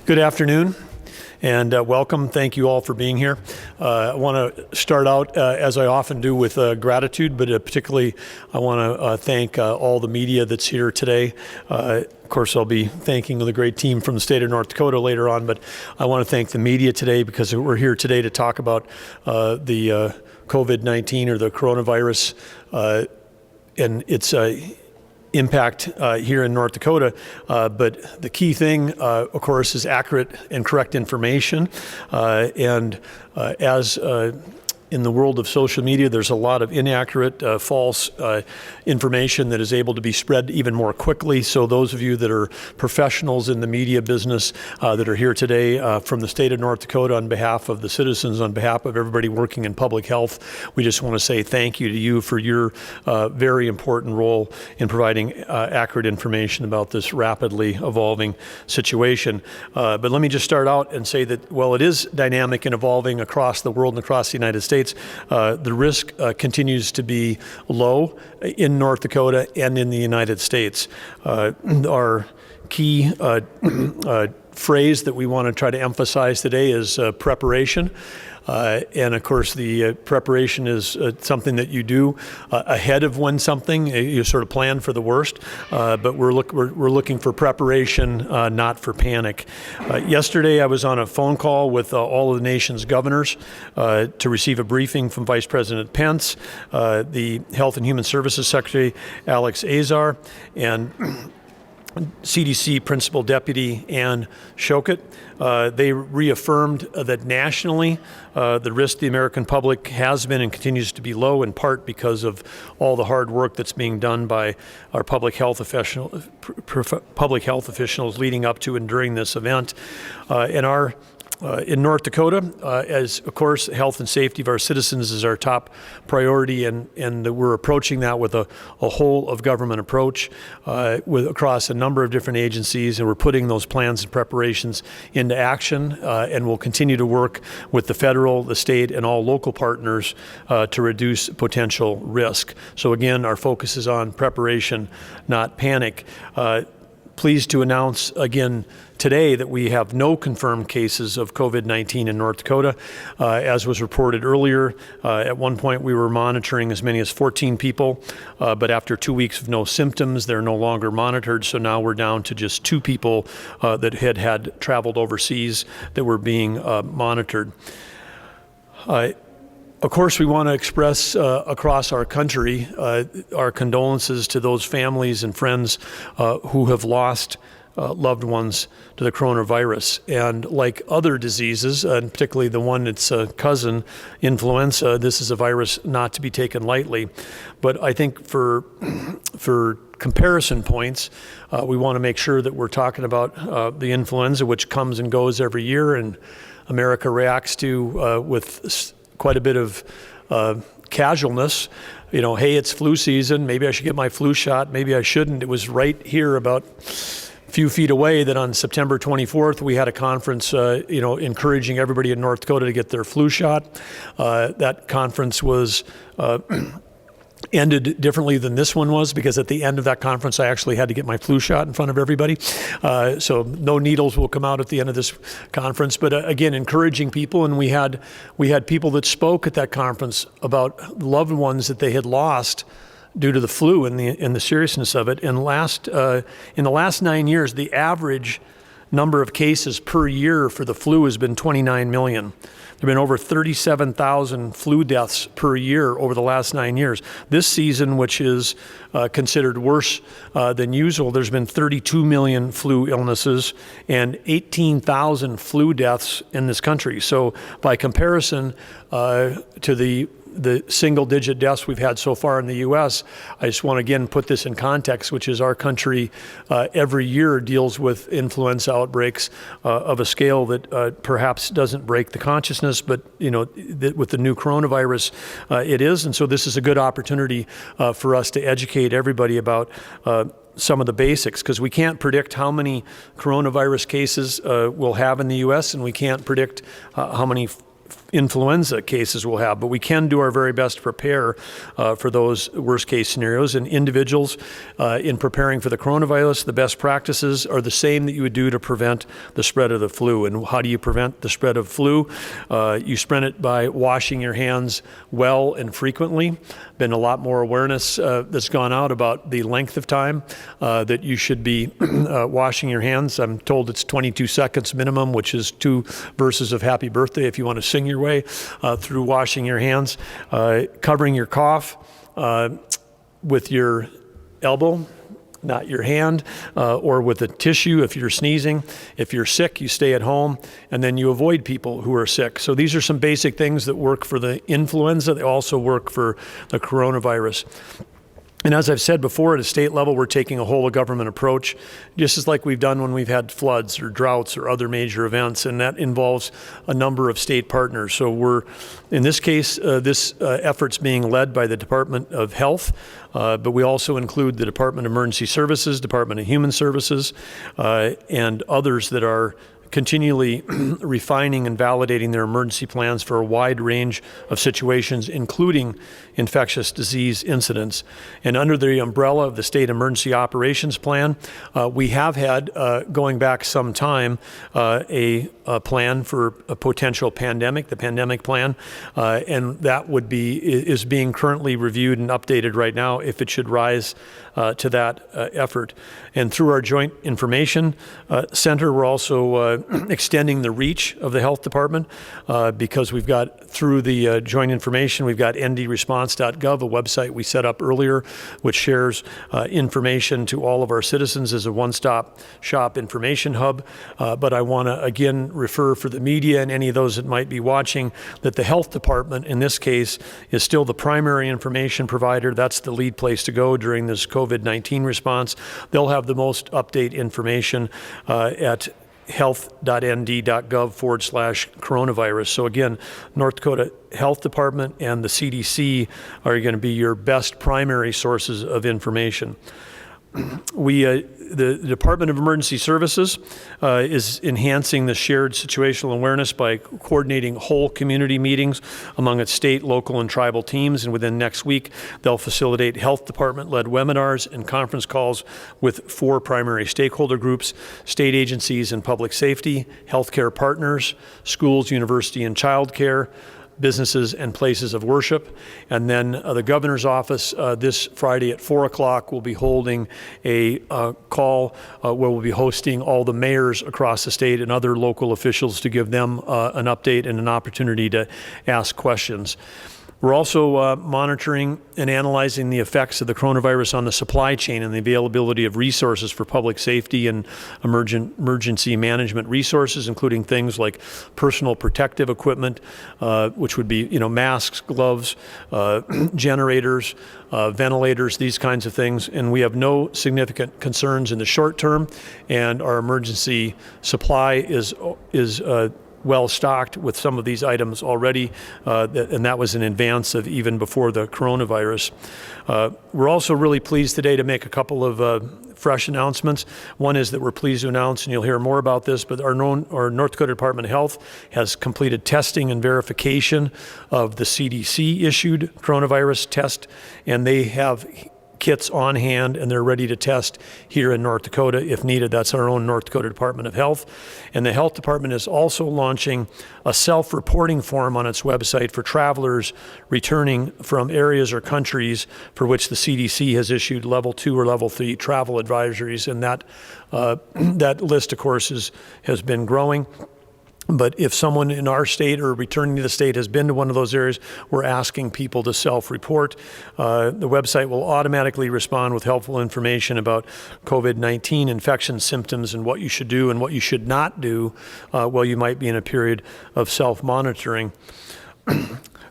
Good afternoon and welcome. Thank you all for being here. I want to start out, as I often do, with gratitude, but particularly I want to thank all the media that's here today. Of course, I'll be thanking the great team from the state of North Dakota later on, but I want to thank the media today because we're here today to talk about the COVID-19 or the coronavirus and its impact here in North Dakota, but the key thing, of course, is accurate and correct information. As in the world of social media, there's a lot of inaccurate, false information that is able to be spread even more quickly. So those of you that are professionals in the media business that are here today from the state of North Dakota, on behalf of the citizens, on behalf of everybody working in public health, we just want to say thank you to you for your very important role in providing accurate information about this rapidly evolving situation. But let me just start out and say that while it is dynamic and evolving across the world and across the United States, the risk continues to be low in North Dakota and in the United States. Our key phrase that we want to try to emphasize today is preparation. And of course, the preparation is something that you do ahead of when something, you sort of plan for the worst, but we're looking for preparation, not for panic. Yesterday, I was on a phone call with all of the nation's governors to receive a briefing from Vice President Pence, the Health and Human Services Secretary, Alex Azar, and CDC Principal Deputy Ann Shokett. They reaffirmed that nationally the risk to the American public has been and continues to be low, in part because of all the hard work that's being done by our public health officials leading up to and during this event. In North Dakota, as of course, health and safety of our citizens is our top priority, and we're approaching that with a whole of government approach across a number of different agencies, and we're putting those plans and preparations into action, and we'll continue to work with the federal, the state, and all local partners to reduce potential risk. So again, our focus is on preparation, not panic. Pleased to announce again today that we have no confirmed cases of COVID-19 in North Dakota. As was reported earlier, at one point we were monitoring as many as 14 people, but after 2 weeks of no symptoms, they're no longer monitored. So now we're down to just 2 people that had traveled overseas that were being monitored. Of course, we want to express across our country our condolences to those families and friends who have lost loved ones to the coronavirus. And like other diseases, and particularly the one that's a cousin, influenza, this is a virus not to be taken lightly. But I think for comparison points, we want to make sure that we're talking about the influenza, which comes and goes every year, and America reacts to with quite a bit of casualness. You know, hey, it's flu season, maybe I should get my flu shot, maybe I shouldn't. It was right here about a few feet away that on September 24th, we had a conference, encouraging everybody in North Dakota to get their flu shot. That conference was ended differently than this one was, because at the end of that conference I actually had to get my flu shot in front of everybody. So no needles will come out at the end of this conference, but again, encouraging people. And we had people that spoke at that conference about loved ones that they had lost due to the flu and the seriousness of it. And in the last 9 years, the average number of cases per year for the flu has been 29 million. There have been over 37,000 flu deaths per year over the last 9 years. This season, which is considered worse than usual, there's been 32 million flu illnesses and 18,000 flu deaths in this country. So by comparison to the single-digit deaths we've had so far in the U.S., I just want to again put this in context, which is our country every year deals with influenza outbreaks of a scale that perhaps doesn't break the consciousness, but with the new coronavirus, it is. And so this is a good opportunity for us to educate everybody about some of the basics, because we can't predict how many coronavirus cases we'll have in the U.S., and we can't predict how many influenza cases we'll have, but we can do our very best to prepare for those worst case scenarios. And individuals in preparing for the coronavirus, the best practices are the same that you would do to prevent the spread of the flu. And how do you prevent the spread of flu? You prevent it by washing your hands well and frequently. Been a lot more awareness that's gone out about the length of time that you should be washing your hands. I'm told it's 22 seconds minimum, which is 2 verses of Happy Birthday if you want to sing your way through washing your hands. Covering your cough with your elbow, not your hand, or with a tissue if you're sneezing. If you're sick, you stay at home, and then you avoid people who are sick. So these are some basic things that work for the influenza. They also work for the coronavirus. And as I've said before, at a state level, we're taking a whole of government approach, just as like we've done when we've had floods or droughts or other major events, and that involves a number of state partners. So we're, in this case, this effort's being led by the Department of Health, but we also include the Department of Emergency Services, Department of Human Services, and others that are continually refining and validating their emergency plans for a wide range of situations, including infectious disease incidents. And under the umbrella of the State Emergency Operations Plan, we have had, going back some time, a plan for a potential pandemic, the pandemic plan, and that is being currently reviewed and updated right now if it should rise to that effort. And through our Joint Information Center, we're also extending the reach of the Health Department because we've got, through the Joint Information, we've got ndresponse.gov, a website we set up earlier, which shares information to all of our citizens as a one-stop shop information hub. But I want to again refer for the media and any of those that might be watching that the Health Department, in this case, is still the primary information provider. That's the lead place to go during this COVID-19 response. They'll have the most up-to-date information at health.nd.gov/coronavirus. So again, North Dakota Health Department and the CDC are going to be your best primary sources of information. The Department of Emergency Services is enhancing the shared situational awareness by coordinating whole community meetings among its state, local, and tribal teams. And within next week, they'll facilitate health department-led webinars and conference calls with 4 primary stakeholder groups: state agencies and public safety, healthcare partners, schools, university, and child care, businesses and places of worship. And then the governor's office this Friday at 4 o'clock will be holding a call where we'll be hosting all the mayors across the state and other local officials to give them an update and an opportunity to ask questions. We're also monitoring and analyzing the effects of the coronavirus on the supply chain and the availability of resources for public safety and emergency management resources, including things like personal protective equipment, which would be, masks, gloves, generators, ventilators, these kinds of things. And we have no significant concerns in the short term, and our emergency supply is well stocked with some of these items already, and that was in advance of even before the coronavirus. We're also really pleased today to make a couple of fresh announcements. One is that we're pleased to announce, and you'll hear more about this, but our North Dakota Department of Health has completed testing and verification of the CDC-issued coronavirus test, and they have kits on hand, and they're ready to test here in North Dakota if needed. That's our own North Dakota Department of Health. And the Health Department is also launching a self-reporting form on its website for travelers returning from areas or countries for which the CDC has issued level 2 or level 3 travel advisories. And that list, of course, has been growing. But if someone in our state or returning to the state has been to one of those areas, we're asking people to self-report. The website will automatically respond with helpful information about COVID-19 infection symptoms and what you should do and what you should not do while you might be in a period of self-monitoring.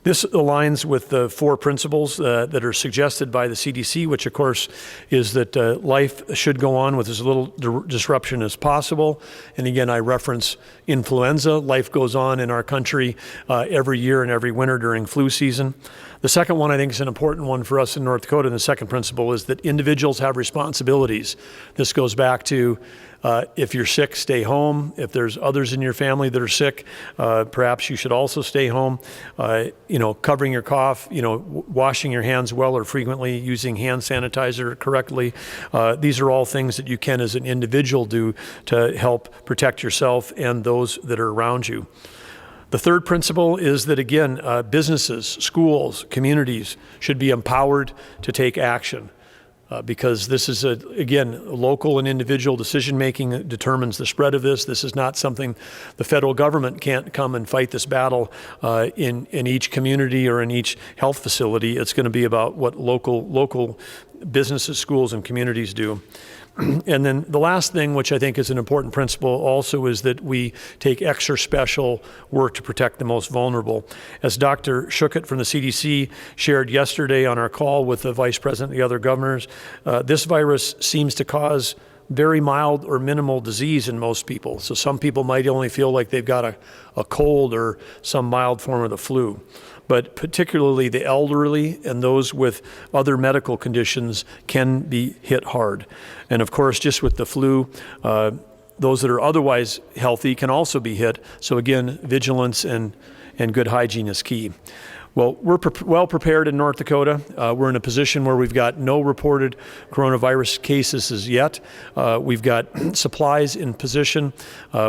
This aligns with the 4 principles that are suggested by the CDC, which of course is that life should go on with as little disruption as possible. And again, I reference influenza. Life goes on in our country every year and every winter during flu season. The second one, I think, is an important one for us in North Dakota, and the second principle is that individuals have responsibilities. This goes back to If you're sick, stay home. If there's others in your family that are sick, perhaps you should also stay home. Covering your cough, washing your hands well or frequently, using hand sanitizer correctly. These are all things that you can as an individual do to help protect yourself and those that are around you. The third principle is that, again, businesses, schools, communities should be empowered to take action. Because this is, again, local and individual decision-making that determines the spread of this. This is not something the federal government can't come and fight this battle in each community or in each health facility. It's going to be about what local businesses, schools, and communities do. And then the last thing, which I think is an important principle also, is that we take extra special work to protect the most vulnerable. As Dr. Schuchat from the CDC shared yesterday on our call with the Vice President and the other governors, this virus seems to cause very mild or minimal disease in most people. So some people might only feel like they've got a cold or some mild form of the flu. But particularly the elderly and those with other medical conditions can be hit hard. And of course, just with the flu, those that are otherwise healthy can also be hit. So again, vigilance and good hygiene is key. Well, we're well prepared in North Dakota. We're in a position where we've got no reported coronavirus cases as yet. We've got supplies in position.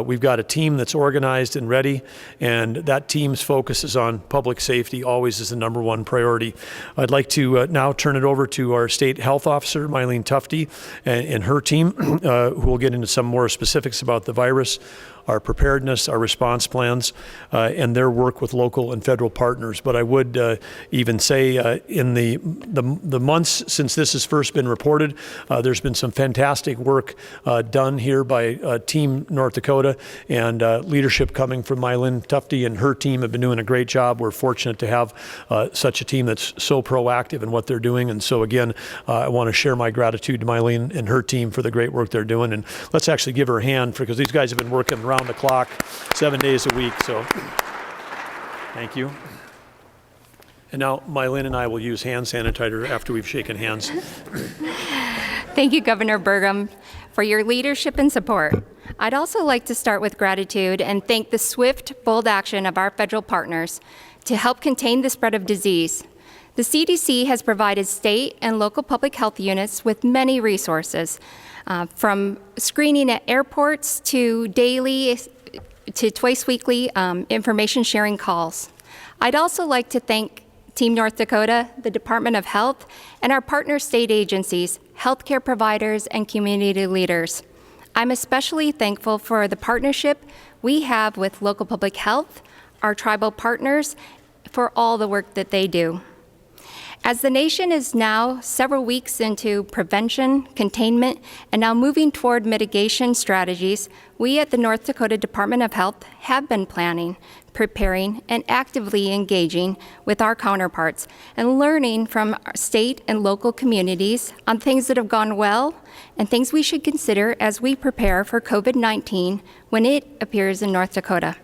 We've got a team that's organized and ready, and that team's focus is on public safety, always is the number one priority. I'd like to now turn it over to our state health officer, Mylene Tufte, and her team, who will get into some more specifics about the virus, our preparedness, our response plans, and their work with local and federal partners. But I would even say in the months since this has first been reported, there's been some fantastic work done here by Team North Dakota, and leadership coming from Mylene Tufte and her team have been doing a great job. We're fortunate to have such a team that's so proactive in what they're doing. And so again, I want to share my gratitude to Mylene and her team for the great work they're doing. And let's actually give her a hand, because these guys have been working around the clock 7 days a week. So thank you. And now Mylene and I will use hand sanitizer after we've shaken hands. Thank you, Governor Burgum, for your leadership and support. I'd also like to start with gratitude and thank the swift, bold action of our federal partners to help contain the spread of disease. The CDC has provided state and local public health units with many resources, from screening at airports to daily to twice weekly information sharing calls. I'd also like to thank Team North Dakota, the Department of Health, and our partner state agencies, healthcare providers, and community leaders. I'm especially thankful for the partnership we have with local public health, our tribal partners, for all the work that they do. As the nation is now several weeks into prevention, containment, and now moving toward mitigation strategies, we at the North Dakota Department of Health have been planning, preparing, and actively engaging with our counterparts and learning from our state and local communities on things that have gone well and things we should consider as we prepare for COVID-19 when it appears in North Dakota.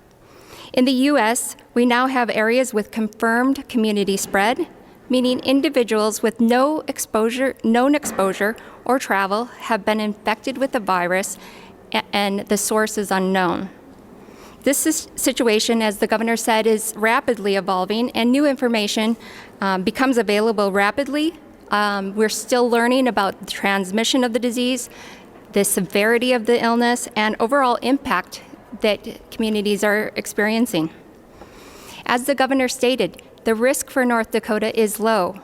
In the U.S., we now have areas with confirmed community spread, meaning individuals with known exposure or travel have been infected with the virus and the source is unknown. This situation, as the governor said, is rapidly evolving and new information becomes available rapidly. We're still learning about the transmission of the disease, the severity of the illness, and overall impact that communities are experiencing. As the governor stated, the risk for North Dakota is low,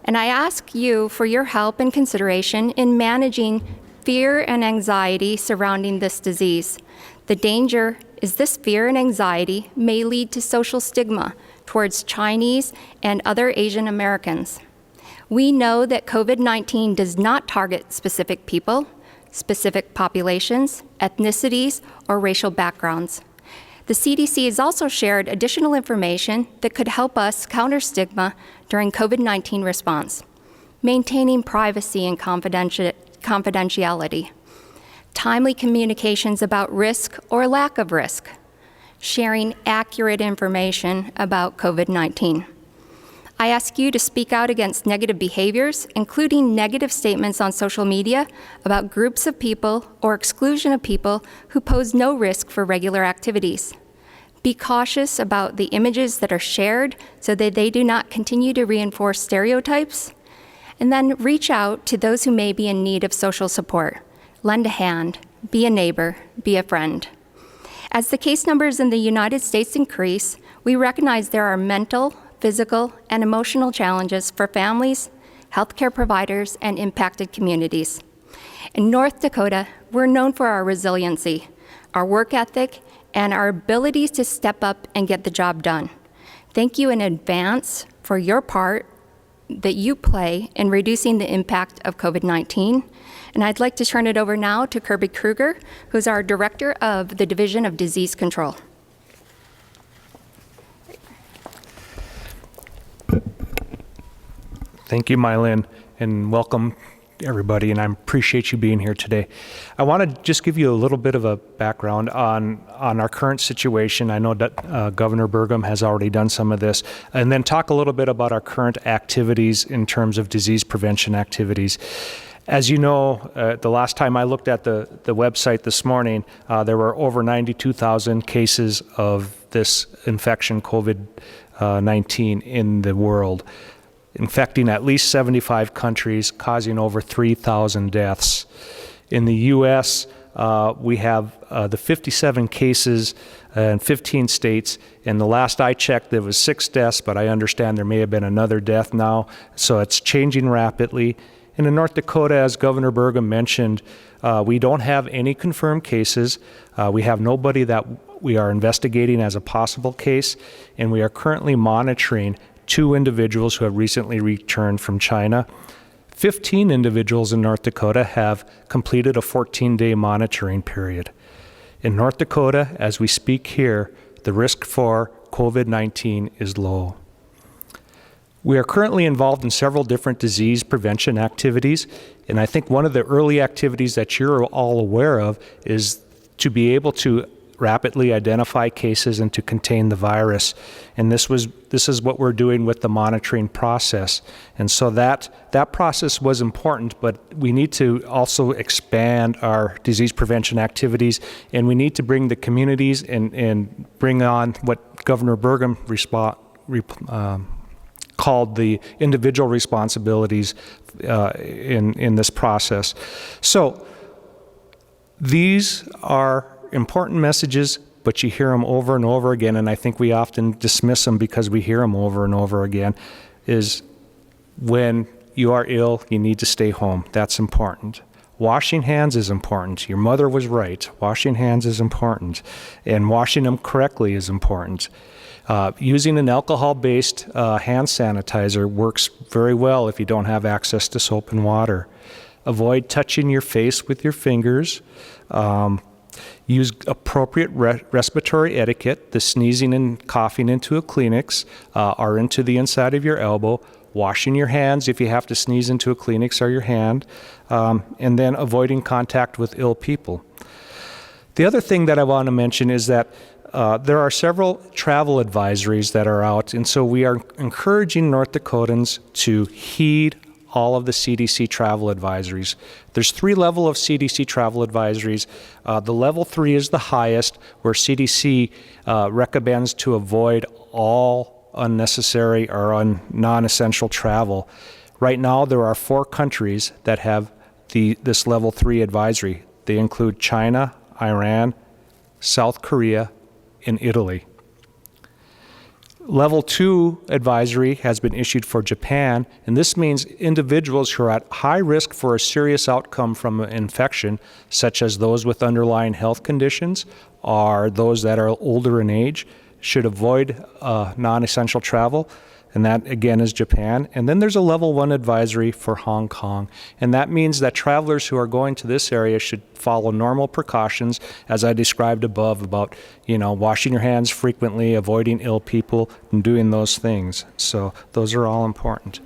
and I ask you for your help and consideration in managing fear and anxiety surrounding this disease. The danger is this fear and anxiety may lead to social stigma towards Chinese and other Asian Americans. We know that COVID-19 does not target specific people, specific populations, ethnicities, or racial backgrounds. The CDC has also shared additional information that could help us counter stigma during COVID-19 response, maintaining privacy and confidentiality, timely communications about risk or lack of risk, sharing accurate information about COVID-19. I ask you to speak out against negative behaviors, including negative statements on social media about groups of people or exclusion of people who pose no risk for regular activities. Be cautious about the images that are shared so that they do not continue to reinforce stereotypes. And then reach out to those who may be in need of social support. Lend a hand, be a neighbor, be a friend. As the case numbers in the United States increase, we recognize there are mental, physical, and emotional challenges for families, healthcare providers, and impacted communities. In North Dakota, we're known for our resiliency, our work ethic, and our abilities to step up and get the job done. Thank you in advance for your part that you play in reducing the impact of COVID-19. And I'd like to turn it over now to Kirby Kruger, who's our Director of the Division of Disease Control. Thank you, Mylin, and welcome everybody, and I appreciate you being here today. I want to just give you a little bit of a background on our current situation. I know that Governor Burgum has already done some of this, and then talk a little bit about our current activities in terms of disease prevention activities. As you know, the last time I looked at the website this morning, there were over 92,000 cases of this infection, COVID-19, in the world, infecting at least 75 countries, causing over 3,000 deaths. In the U.S., we have the 57 cases in 15 states, and the last I checked, there was 6 deaths, but I understand there may have been another death now, so it's changing rapidly. And in North Dakota, as Governor Burgum mentioned, we don't have any confirmed cases. We have nobody that we are investigating as a possible case, and we are currently monitoring 2 individuals who have recently returned from China. 15 individuals in North Dakota have completed a 14-day monitoring period. In North Dakota, as we speak here, the risk for COVID-19 is low. We are currently involved in several different disease prevention activities, and I think one of the early activities that you're all aware of is to be able to rapidly identify cases and to contain the virus. And this is what we're doing with the monitoring process. And so that process was important, but we need to also expand our disease prevention activities, and we need to bring the communities and bring on what Governor Burgum called the individual responsibilities in this process. So these are important messages, but you hear them over and over again, and I think we often dismiss them because we hear them over and over again, is when you are ill, you need to stay home. That's important. Washing hands is important. Your mother was right. Washing hands is important, and washing them correctly is important. Using an alcohol-based hand sanitizer works very well if you don't have access to soap and water. Avoid touching your face with your fingers. Use appropriate respiratory etiquette. The sneezing and coughing into a Kleenex or into the inside of your elbow. Washing your hands if you have to sneeze into a Kleenex or your hand. And then avoiding contact with ill people. The other thing that I want to mention is that there are several travel advisories that are out, and so we are encouraging North Dakotans to heed all of the CDC travel advisories. There's 3 levels of CDC travel advisories. The level 3 is the highest, where CDC recommends to avoid all unnecessary or non-essential travel. Right now, there are 4 countries that have this level 3 advisory. They include China, Iran, South Korea, and Italy. Level 2 advisory has been issued for Japan, and this means individuals who are at high risk for a serious outcome from an infection, such as those with underlying health conditions or those that are older in age, should avoid non-essential travel, and that again is Japan. And then there's a level 1 advisory for Hong Kong, and that means that travelers who are going to this area should follow normal precautions as I described above about, washing your hands frequently, avoiding ill people, and doing those things. So those are all important.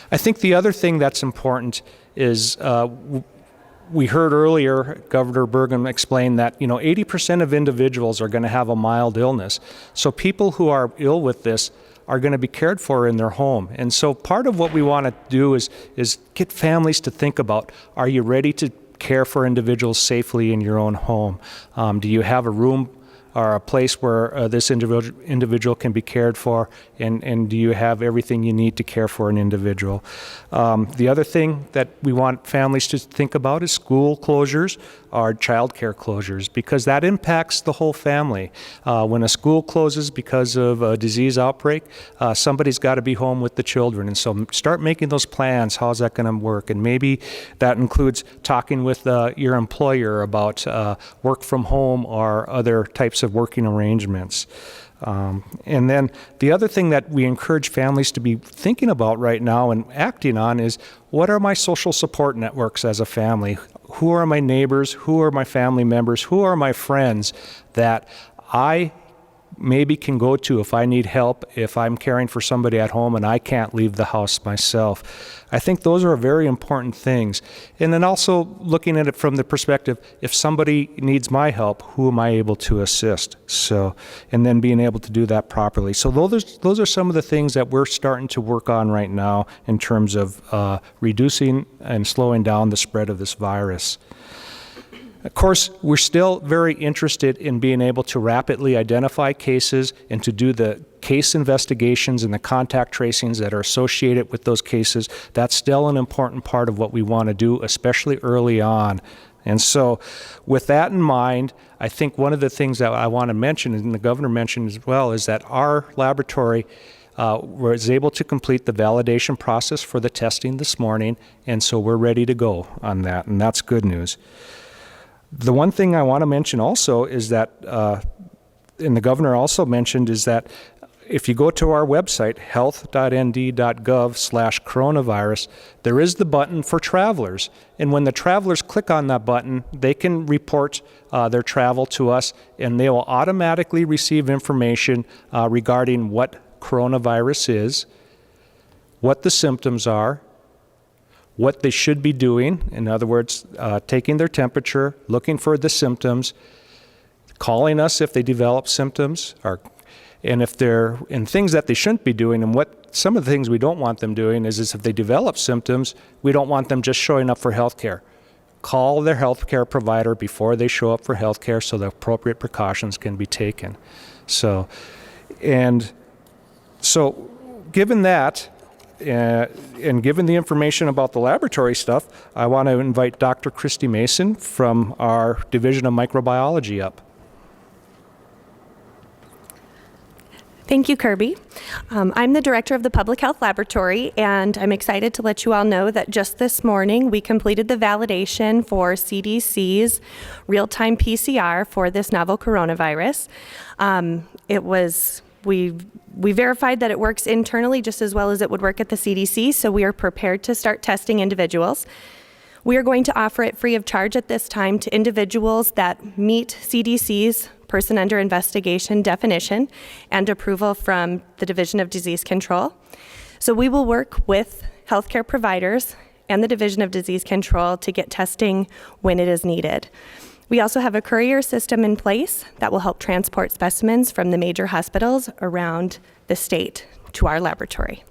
I think the other thing that's important is we heard earlier Governor Burgum explain that 80% of individuals are going to have a mild illness. So people who are ill with this are going to be cared for in their home. And so part of what we want to do is get families to think about, are you ready to care for individuals safely in your own home? Do you have a room or a place where this individual can be cared for, and do you have everything you need to care for an individual? The other thing that we want families to think about is school closures or child care closures, because that impacts the whole family. When a school closes because of a disease outbreak, somebody's got to be home with the children. And so start making those plans. How's that going to work? And maybe that includes talking with your employer about work from home or other types of working arrangements. And then the other thing that we encourage families to be thinking about right now and acting on is, what are my social support networks as a family? Who are my neighbors? Who are my family members? Who are my friends that I maybe can go to if I need help, if I'm caring for somebody at home and I can't leave the house myself? I think those are very important things. And then also looking at it from the perspective, if somebody needs my help, who am I able to assist? So, and then being able to do that properly. So those are some of the things that we're starting to work on right now in terms of reducing and slowing down the spread of this virus. Of course, we're still very interested in being able to rapidly identify cases and to do the case investigations and the contact tracings that are associated with those cases. That's still an important part of what we want to do, especially early on. And so with that in mind, I think one of the things that I want to mention, and the governor mentioned as well, is that our laboratory was able to complete the validation process for the testing this morning, and so we're ready to go on that, and that's good news. The one thing I want to mention also is that, and the governor also mentioned, is that if you go to our website, health.nd.gov/coronavirus, there is the button for travelers. And when the travelers click on that button, they can report their travel to us, and they will automatically receive information regarding what coronavirus is, what the symptoms are, what they should be doing, in other words, taking their temperature, looking for the symptoms, calling us if they develop symptoms, and if they're in things that they shouldn't be doing. And what some of the things we don't want them doing is if they develop symptoms, we don't want them just showing up for health care. Call their health care provider before they show up for health care so the appropriate precautions can be taken. So given that, and given the information about the laboratory stuff, I want to invite Dr. Christy Mason from our Division of Microbiology up. Thank you, Kirby. I'm the director of the Public Health Laboratory, and I'm excited to let you all know that just this morning we completed the validation for CDC's real-time PCR for this novel coronavirus. We verified that it works internally just as well as it would work at the CDC, so we are prepared to start testing individuals. We are going to offer it free of charge at this time to individuals that meet CDC's person under investigation definition and approval from the Division of Disease Control. So we will work with healthcare providers and the Division of Disease Control to get testing when it is needed. We also have a courier system in place that will help transport specimens from the major hospitals around the state to our laboratory.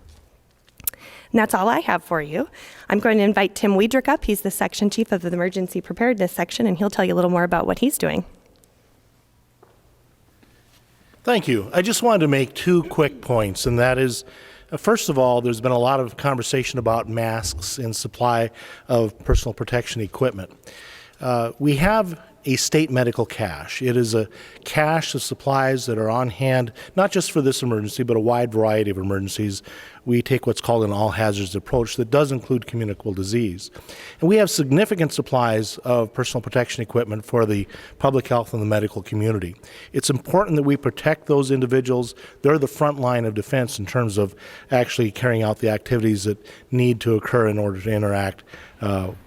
And that's all I have for you. I'm going to invite Tim Wiedrich up. He's the section chief of the emergency preparedness section, and he'll tell you a little more about what he's doing. Thank you. I just wanted to make two quick points, and that is, first of all, there's been a lot of conversation about masks and supply of personal protection equipment. We have a state medical cache. It is a cache of supplies that are on hand, not just for this emergency, but a wide variety of emergencies. We take what's called an all-hazards approach that does include communicable disease. And we have significant supplies of personal protection equipment for the public health and the medical community. It's important that we protect those individuals. They're the front line of defense in terms of actually carrying out the activities that need to occur in order to interact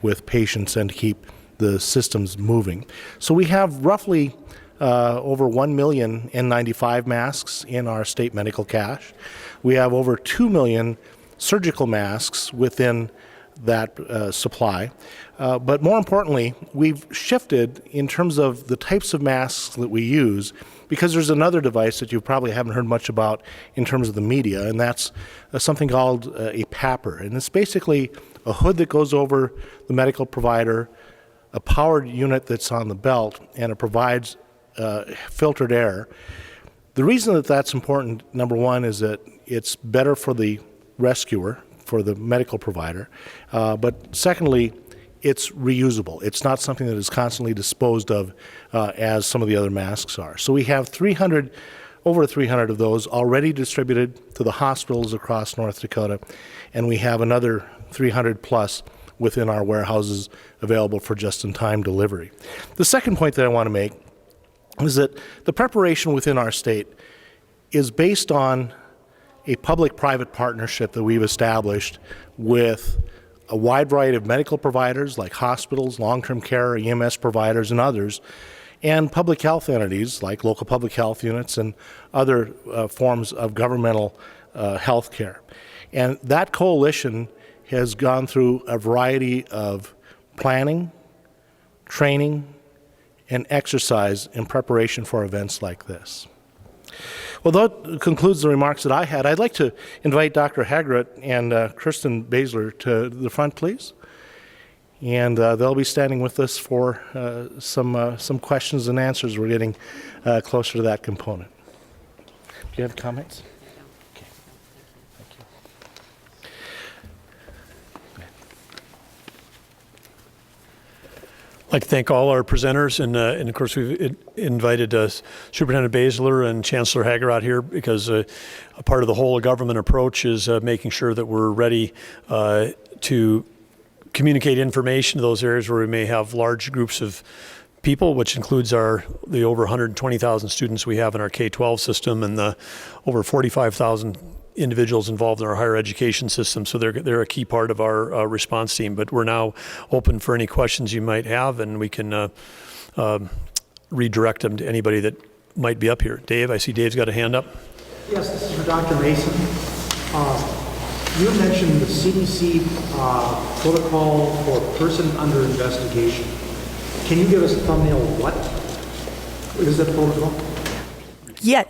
with patients and to keep the systems moving. So we have roughly over 1 million N95 masks in our state medical cache. We have over 2 million surgical masks within that supply. But more importantly, we've shifted in terms of the types of masks that we use, because there's another device that you probably haven't heard much about in terms of the media, and that's something called a PAPR. And it's basically a hood that goes over the medical provider, a powered unit that's on the belt, and it provides filtered air. The reason that that's important, number one, is that it's better for the rescuer, for the medical provider, but secondly, it's reusable. It's not something that is constantly disposed of as some of the other masks are. So we have over 300 of those already distributed to the hospitals across North Dakota, and we have another 300 plus within our warehouses available for just-in-time delivery. The second point that I want to make is that the preparation within our state is based on a public-private partnership that we've established with a wide variety of medical providers like hospitals, long-term care, EMS providers, and others, and public health entities like local public health units and other forms of governmental health care. And that coalition has gone through a variety of planning, training, and exercise in preparation for events like this. Well, that concludes the remarks that I had. I'd like to invite Dr. Haggerett and Kristen Baszler to the front, please. And they'll be standing with us for some questions and answers. We're getting closer to that component. Do you have comments? Okay. Thank you. I'd like to thank all our presenters, and of course we've invited Superintendent Baszler and Chancellor Haggerott here because a part of the whole government approach is making sure that we're ready to communicate information to those areas where we may have large groups of people, which includes the over 120,000 students we have in our K-12 system and the over 45,000 individuals involved in our higher education system. So they're a key part of our response team. But we're now open for any questions you might have, and we can redirect them to anybody that might be up here. Dave, I see Dave's got a hand up. Yes, this is for Dr. Mason. You mentioned the CDC protocol for person under investigation. Can you give us a thumbnail of what is that protocol? Yeah.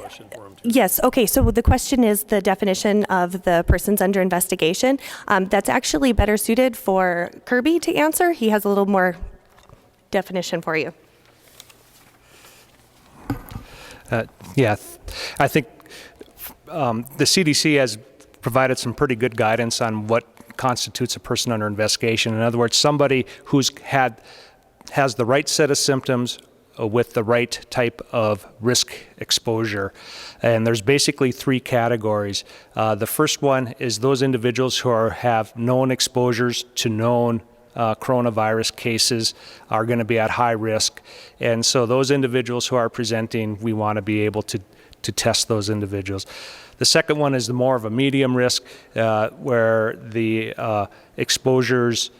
Yes. Okay. So the question is the definition of the persons under investigation. That's actually better suited for Kirby to answer. He has a little more definition for you. Yeah, I think the CDC has provided some pretty good guidance on what constitutes a person under investigation. In other words, somebody has the right set of symptoms with the right type of risk exposure. And there's basically three categories. The first one is those individuals who have known exposures to known coronavirus cases are going to be at high risk. And so those individuals who are presenting, we want to be able to test those individuals. The second one is more of a medium risk, where the exposures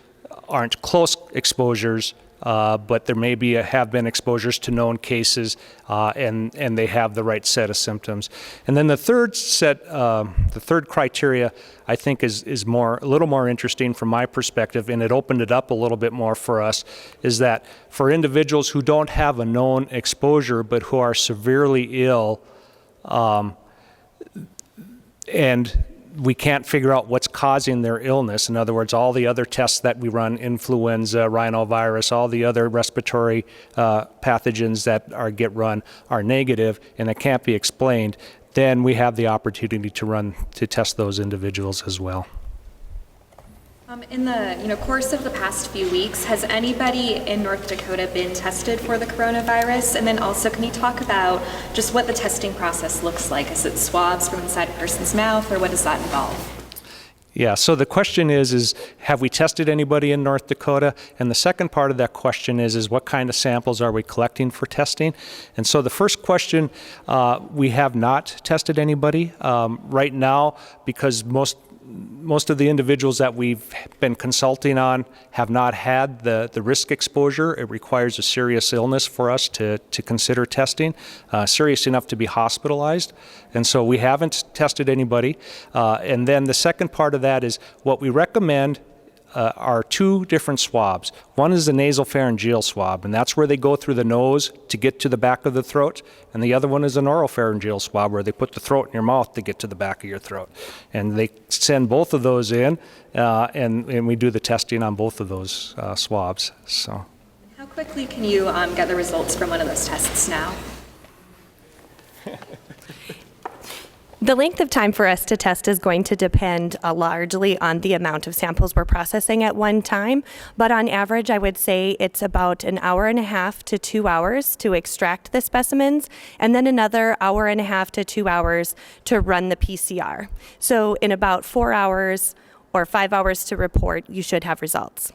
aren't close exposures, but there may have been exposures to known cases, and they have the right set of symptoms. And then the third criteria, I think, is a little more interesting from my perspective, and it opened it up a little bit more for us, is that for individuals who don't have a known exposure but who are severely ill, and we can't figure out what's causing their illness. In other words, all the other tests that we run, influenza, rhinovirus, all the other respiratory pathogens that get run are negative and it can't be explained, then we have the opportunity to test those individuals as well. In the course of the past few weeks, has anybody in North Dakota been tested for the coronavirus? And then also, can you talk about just what the testing process looks like? Is it swabs from inside a person's mouth, or what does that involve? Yeah, so the question is have we tested anybody in North Dakota? And the second part of that question is what kind of samples are we collecting for testing? And so the first question, we have not tested anybody right now, because most of the individuals that we've been consulting on have not had the risk exposure. It requires a serious illness for us to consider testing, serious enough to be hospitalized. And so we haven't tested anybody. And then the second part of that is what we recommend are two different swabs. One is the nasopharyngeal swab, and that's where they go through the nose to get to the back of the throat, and the other one is an oropharyngeal swab where they put the throat in your mouth to get to the back of your throat. And they send both of those in, and we do the testing on both of those swabs. So, How quickly can you get the results from one of those tests now? The length of time for us to test is going to depend largely on the amount of samples we're processing at one time, but on average I would say it's about an hour and a half to 2 hours to extract the specimens, and then another hour and a half to 2 hours to run the PCR. So in about 4 hours or 5 hours to report, you should have results.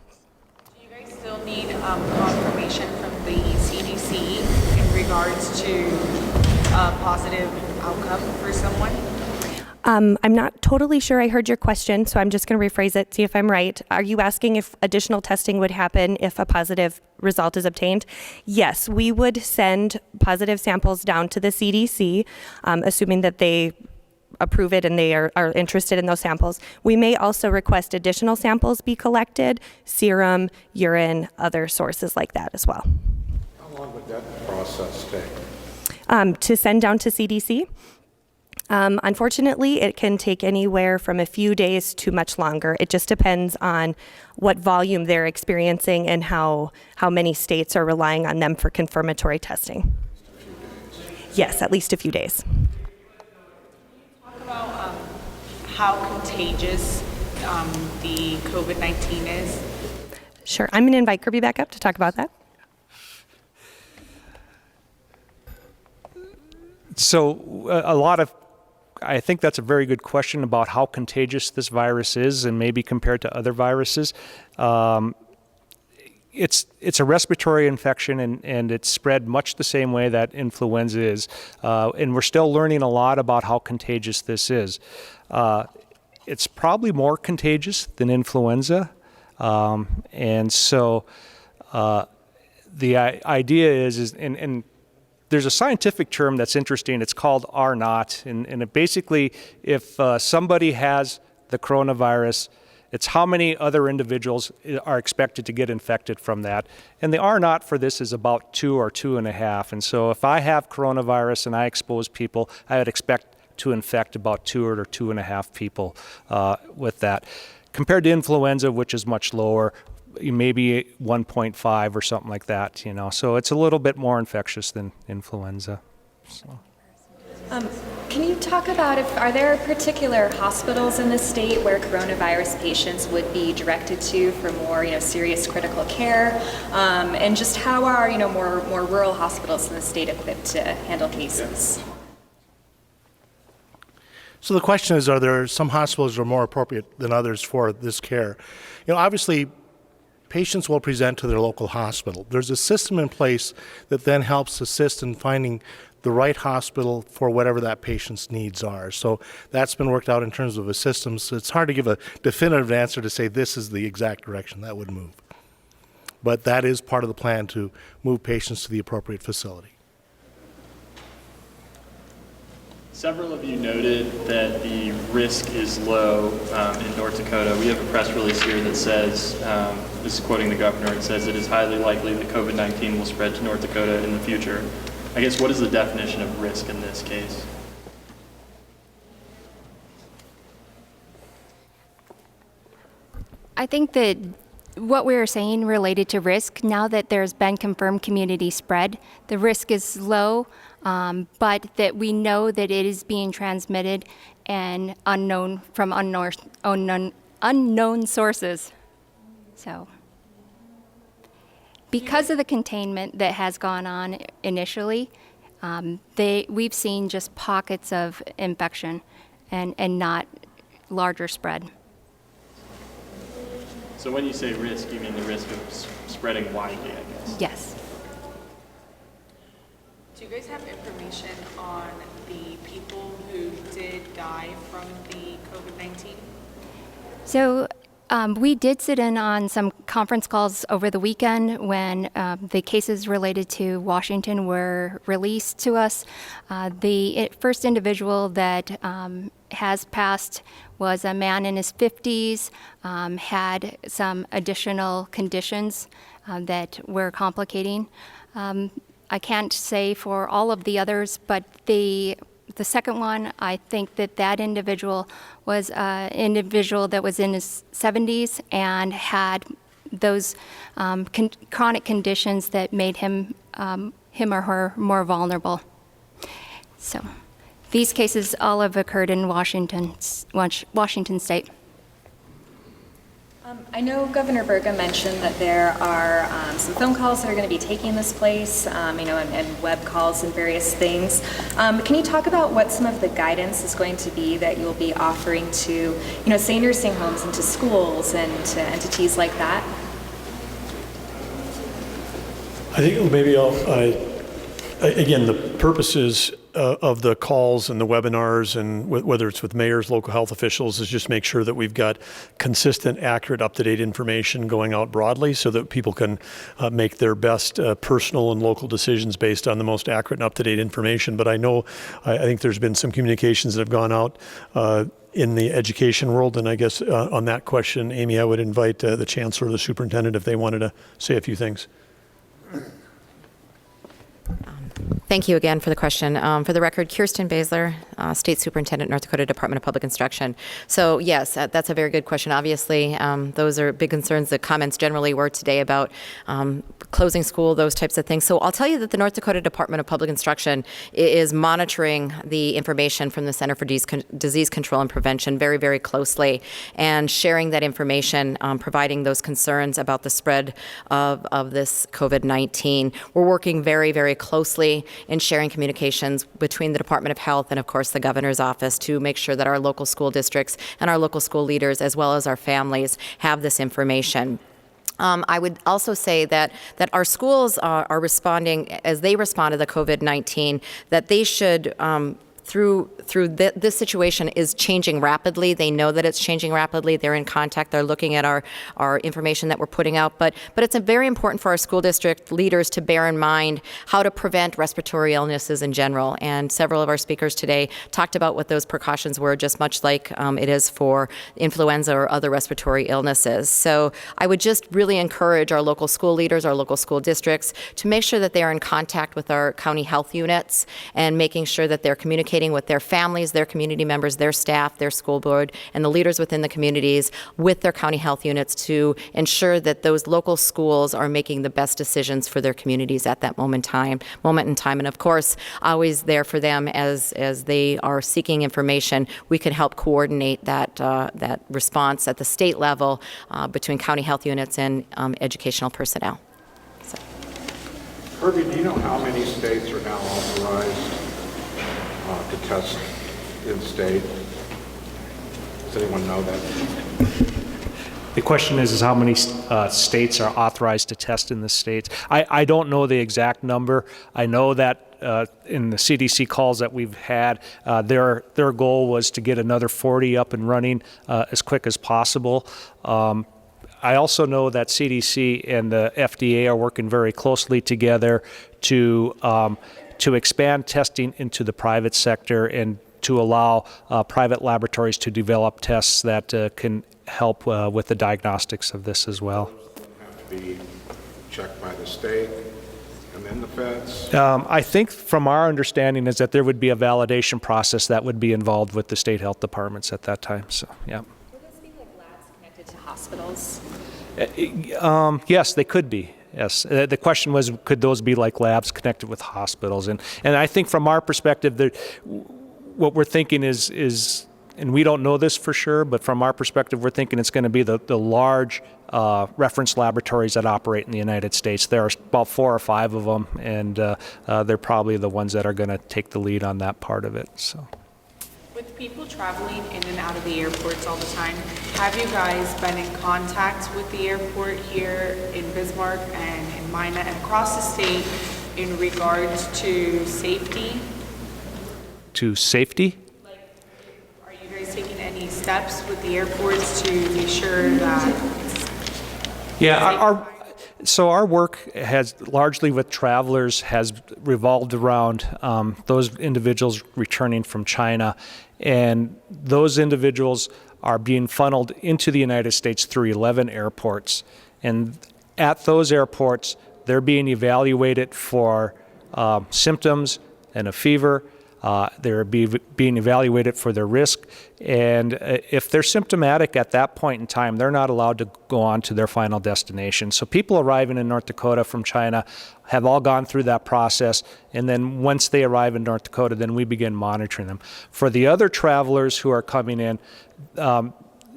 Do you guys still need confirmation from the CDC in regards to a positive outcome for someone? I'm not totally sure I heard your question, so I'm just going to rephrase it, see if I'm right. Are you asking if additional testing would happen if a positive result is obtained? Yes, we would send positive samples down to the CDC, assuming that they approve it and they are interested in those samples. We may also request additional samples be collected, serum, urine, other sources like that as well. How long would that process take? To send down to CDC. Unfortunately, it can take anywhere from a few days to much longer. It just depends on what volume they're experiencing and how many states are relying on them for confirmatory testing. Yes, at least a few days. Talk about how contagious the COVID-19 is. Sure. I'm going to invite Kirby back up to talk about that. So I think that's a very good question about how contagious this virus is, and maybe compared to other viruses. It's a respiratory infection, and it's spread much the same way that influenza is. And we're still learning a lot about how contagious this is. It's probably more contagious than influenza. And so the idea is and there's a scientific term that's interesting. It's called R0, and it basically, if somebody has the coronavirus, it's how many other individuals are expected to get infected from that. And the R0 for this is about 2 or 2.5. And so if I have coronavirus and I expose people, I would expect to infect about 2 or 2.5 people with that. Compared to influenza, which is much lower, maybe 1.5 or something like that, you know. So it's a little bit more infectious than influenza. So. Can you talk about are there particular hospitals in the state where coronavirus patients would be directed to for more, serious critical care, and just how are, more rural hospitals in the state equipped to handle cases? So the question is, are there some hospitals that are more appropriate than others for this care? Obviously, patients will present to their local hospital. There's a system in place that then helps assist in finding the right hospital for whatever that patient's needs are. So that's been worked out in terms of a system. So it's hard to give a definitive answer to say this is the exact direction that would move. But that is part of the plan, to move patients to the appropriate facility. Several of you noted that the risk is low in North Dakota. We have a press release here that says, this is quoting the governor, it says it is highly likely that COVID-19 will spread to North Dakota in the future. I guess, what is the definition of risk in this case? I think that what we were saying related to risk, now that there's been confirmed community spread, the risk is low, but that we know that it is being transmitted and unknown sources. So, because of the containment that has gone on initially, we've seen just pockets of infection and not larger spread. So when you say risk, you mean the risk of spreading widely, I guess? Yes. Do you guys have information on the people who did die from the COVID-19? So We did sit in on some conference calls over the weekend when the cases related to Washington were released to us. The first individual that has passed was a man in his 50s, had some additional conditions that were complicating. I can't say for all of the others, but the second one, I think that individual was an individual that was in his 70s and had those chronic conditions that made him or her more vulnerable. So these cases all have occurred in Washington State. I know Governor Burgum mentioned that there are some phone calls that are going to be taking this place, and web calls and various things. Can you talk about what some of the guidance is going to be that you'll be offering to, say, nursing homes and to schools and to entities like that? I think maybe again, the purposes of the calls and the webinars, and whether it's with mayors, local health officials, is just make sure that we've got consistent, accurate, up-to-date information going out broadly so that people can make their best personal and local decisions based on the most accurate and up-to-date information. But I think there's been some communications that have gone out in the education world, and I guess on that question, Amy, I would invite the chancellor or the superintendent if they wanted to say a few things. Thank you again for the question. For the record, Kirsten Baszler, State Superintendent, North Dakota Department of Public Instruction. So yes, that's a very good question. Obviously, those are big concerns. The comments generally were today about closing school, those types of things. So I'll tell you that the North Dakota Department of Public Instruction is monitoring the information from the Center for Disease Control and Prevention very, very closely and sharing that information, providing those concerns about the spread of this COVID-19. We're working very, very closely in sharing communications between the Department of Health and, of course, the Governor's Office to make sure that our local school districts and our local school leaders, as well as our families, have this information. I would also say that our schools are responding, as they respond to the COVID-19, that they should, this situation is changing rapidly. They know that it's changing rapidly. They're in contact. They're looking at our information that we're putting out. But it's very important for our school district leaders to bear in mind how to prevent respiratory illnesses in general. And several of our speakers today talked about what those precautions were, just much like it is for influenza or other respiratory illnesses. So I would just really encourage our local school leaders, our local school districts, to make sure that they are in contact with our county health units and making sure that they're communicating with their families, their community members, their staff, their school board, and the leaders within the communities with their county health units to ensure that those local schools are making the best decisions for their communities at that moment in time. And of course, always there for them as they are seeking information. We can help coordinate that response at the state level between county health units and educational personnel. So. Kirby, do you know how many states are now authorized to test in state? Does anyone know that? The question is how many states are authorized to test in the states. I don't know the exact number. I know that in the CDC calls that we've had, their goal was to get another 40 up and running as quick as possible. I also know that CDC and the FDA are working very closely together to expand testing into the private sector and to allow private laboratories to develop tests that can help with the diagnostics of this as well. Have to be checked by the state and then the feds? I think from our understanding is that there would be a validation process that would be involved with the state health departments at that time. So, yeah. Would this be like labs connected to hospitals? Yes, they could be. Yes. The question was, could those be like labs connected with hospitals? And I think from our perspective, what we're thinking is, and we don't know this for sure, but from our perspective, we're thinking it's going to be the large reference laboratories that operate in the United States. There are about 4 or 5 of them, and they're probably the ones that are going to take the lead on that part of it. So. With people traveling in and out of the airports all the time, have you guys been in contact with the airport here in Bismarck and in Minot and across the state in regards to safety? To safety? Like, are you guys taking any steps steps with the airports to make sure that Yeah, our work has largely with travelers has revolved around those individuals returning from China, and those individuals are being funneled into the United States through 11 airports. And at those airports, they're being evaluated for symptoms and a fever. They're being evaluated for their risk. And if they're symptomatic at that point in time, they're not allowed to go on to their final destination. So people arriving in North Dakota from China have all gone through that process. And then once they arrive in North Dakota, then we begin monitoring them. For the other travelers who are coming in,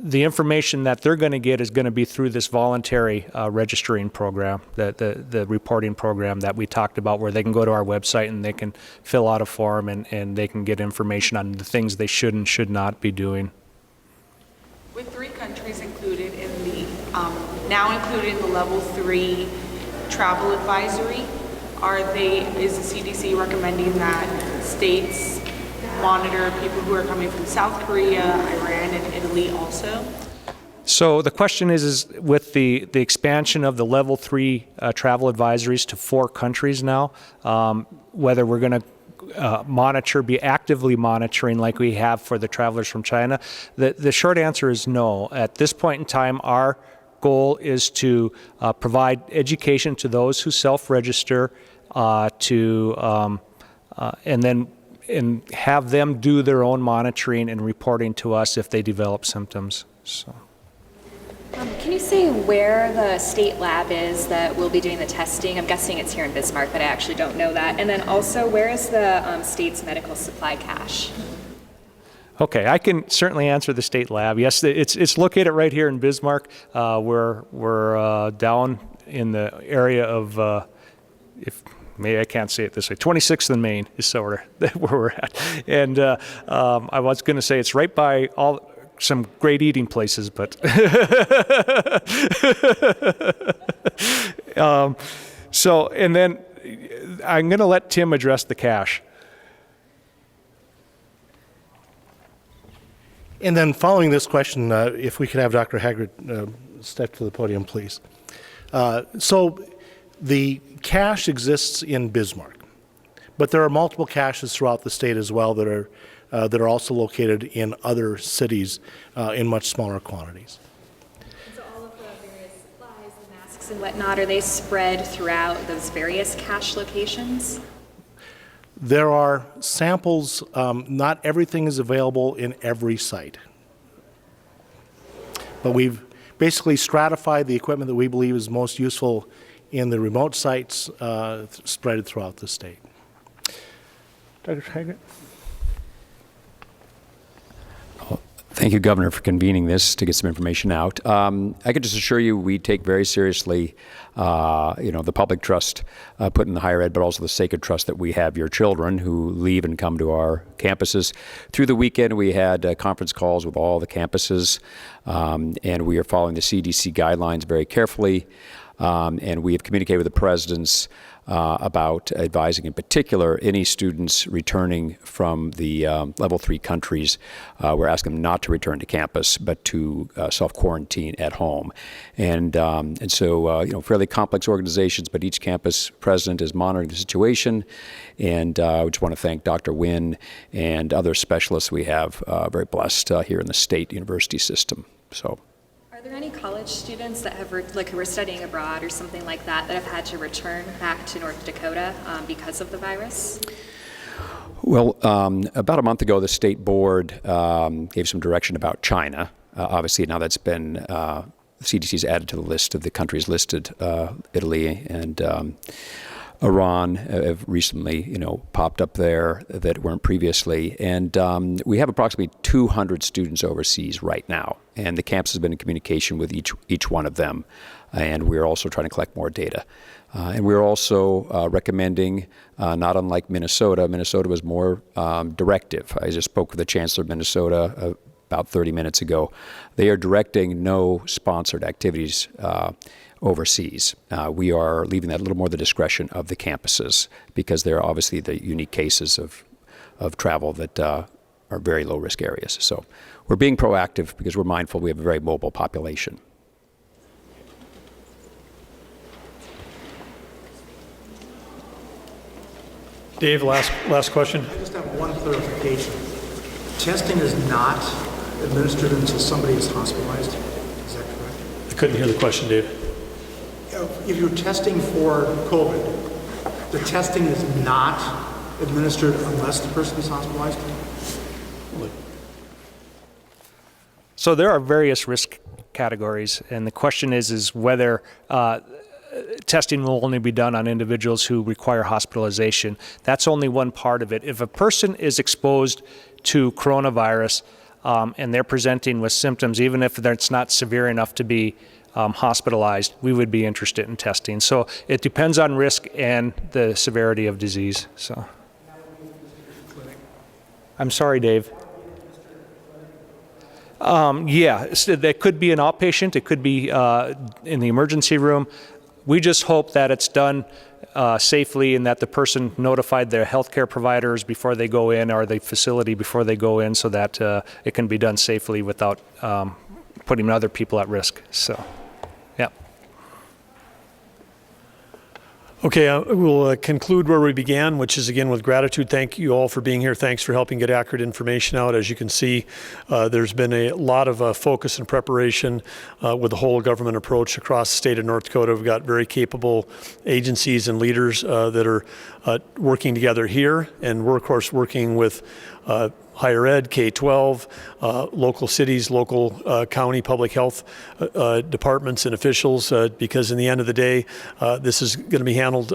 the information that they're going to get is going to be through this voluntary registering program, the reporting program that we talked about, where they can go to our website and they can fill out a form and they can get information on the things they should and should not be doing. with 3 countries included in the, now included in the level 3 travel advisory, is the CDC recommending that states monitor people who are coming from South Korea, Iran, and Italy also? So the question is with the expansion of the level 3 travel advisories to 4 countries now, whether we're going to be actively monitoring like we have for the travelers from China. The short answer is no. At this point in time, our goal is to provide education to those who self-register and have them do their own monitoring and reporting to us if they develop symptoms. So. Can you say where the state lab is that will be doing the testing? I'm guessing it's here in Bismarck, but I actually don't know that. And then also, where is the state's medical supply cache? Okay, I can certainly answer the state lab. Yes, it's located right here in Bismarck. We're down in the area of, maybe I can't say it this way, 26th and Main is where we're at. And I was going to say it's right by some great eating places, but so, and then I'm going to let Tim address the cache. And then following this question, if we could have Dr. Haggard step to the podium, please. So the cache exists in Bismarck, but there are multiple caches throughout the state as well that are also located in other cities in much smaller quantities. So all of the various supplies, the masks and whatnot, are they spread throughout those various cache locations? There are samples, not everything is available in every site. But we've basically stratified the equipment that we believe is most useful in the remote sites spread throughout the state. Dr. Haggard? Thank you, Governor, for convening this to get some information out. I can just assure you we take very seriously, the public trust put in the higher ed, but also the sacred trust that we have your children who leave and come to our campuses. Through the weekend, we had conference calls with all the campuses, and we are following the CDC guidelines very carefully. And we have communicated with the presidents about advising, in particular, any students returning from the level 3 countries. We're asking them not to return to campus, but to self-quarantine at home. And so, fairly complex organizations, but each campus president is monitoring the situation. And I just want to thank Dr. Wynn and other specialists we have, very blessed here in the state university system. So. Are there any college students that have, who were studying abroad or something like that, that have had to return back to North Dakota because of the virus? Well, about a month ago, the state board gave some direction about China. Obviously, now that's been, CDC's added to the list of the countries listed. Italy and Iran have recently, popped up there that weren't previously. And we have approximately 200 students overseas right now. And the campus has been in communication with each one of them. And we're also trying to collect more data. And we're also recommending, not unlike Minnesota, Minnesota was more directive. I just spoke with the Chancellor of Minnesota about 30 minutes ago. They are directing no sponsored activities overseas. We are leaving that a little more the discretion of the campuses because there are obviously the unique cases of travel that are are very low-risk areas. So we're being proactive because we're mindful we have a very mobile population. Dave, last question. I just have one clarification. Testing is not administered until somebody is hospitalized. Is that correct? I couldn't hear the question, Dave. If you're testing for COVID, the testing is not administered unless the person is hospitalized? So there are various risk categories, and the question is whether testing will only be done on individuals who require hospitalization. That's only one part of it. If a person is exposed to coronavirus and they're presenting with symptoms, even if it's not severe enough to be hospitalized, we would be interested in testing. So it depends on risk and the severity of disease. So, I'm sorry, Dave. Yeah, so that could be an outpatient. It could be in the emergency room. We just hope that it's done safely and that the person notified their healthcare providers before they go in or the facility before they go in so that it can be done safely without putting other people at risk. So, yeah. Okay, we'll conclude where we began, which is again with gratitude. Thank you all for being here. Thanks for helping get accurate information out. As you can see, there's been a lot of focus and preparation with the whole government approach across the state of North Dakota. We've got very capable agencies and leaders that are working together here, and we're of course working with higher ed, K-12, local cities, local county public health departments and officials, because in the end of the day, this is going to be handled,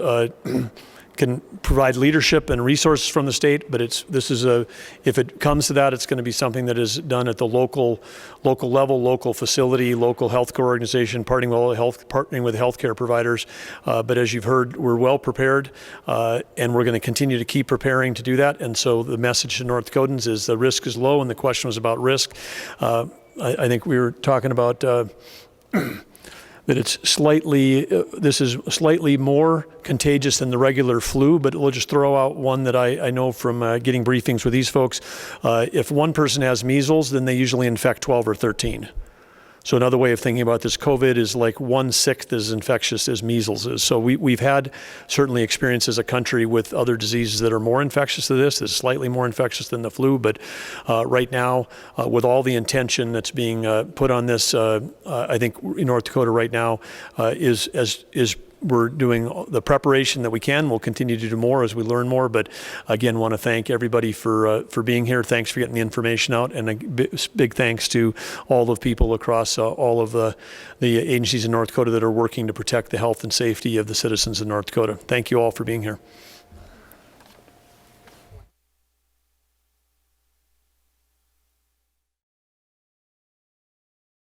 can provide leadership and resources from the state, but if it comes to that, it's going to be something that is done at the local level, local facility, local healthcare organization, partnering with healthcare providers. But as you've heard, we're well prepared, and we're going to continue to keep preparing to do that. And so the message to North Dakotans is the risk is low, and the question was about risk. I think we were talking about that it's this is slightly more contagious than the regular flu, but we'll just throw out one that I know from getting briefings with these folks. If one person has measles, then they usually infect 12 or 13. So another way of thinking about this, COVID is like 1/6 as infectious as measles is. So we've had certainly experience as a country with other diseases that are more infectious than this. It's slightly more infectious than the flu, but right now, with all the intention that's being put on this, I think in North Dakota right now is we're doing the preparation that we can. We'll continue to do more as we learn more. But again, want to thank everybody for being here. Thanks for getting the information out, and a big thanks to all the people across all of the agencies in North Dakota that are working to protect the health and safety of the citizens of North Dakota. Thank you all for being here.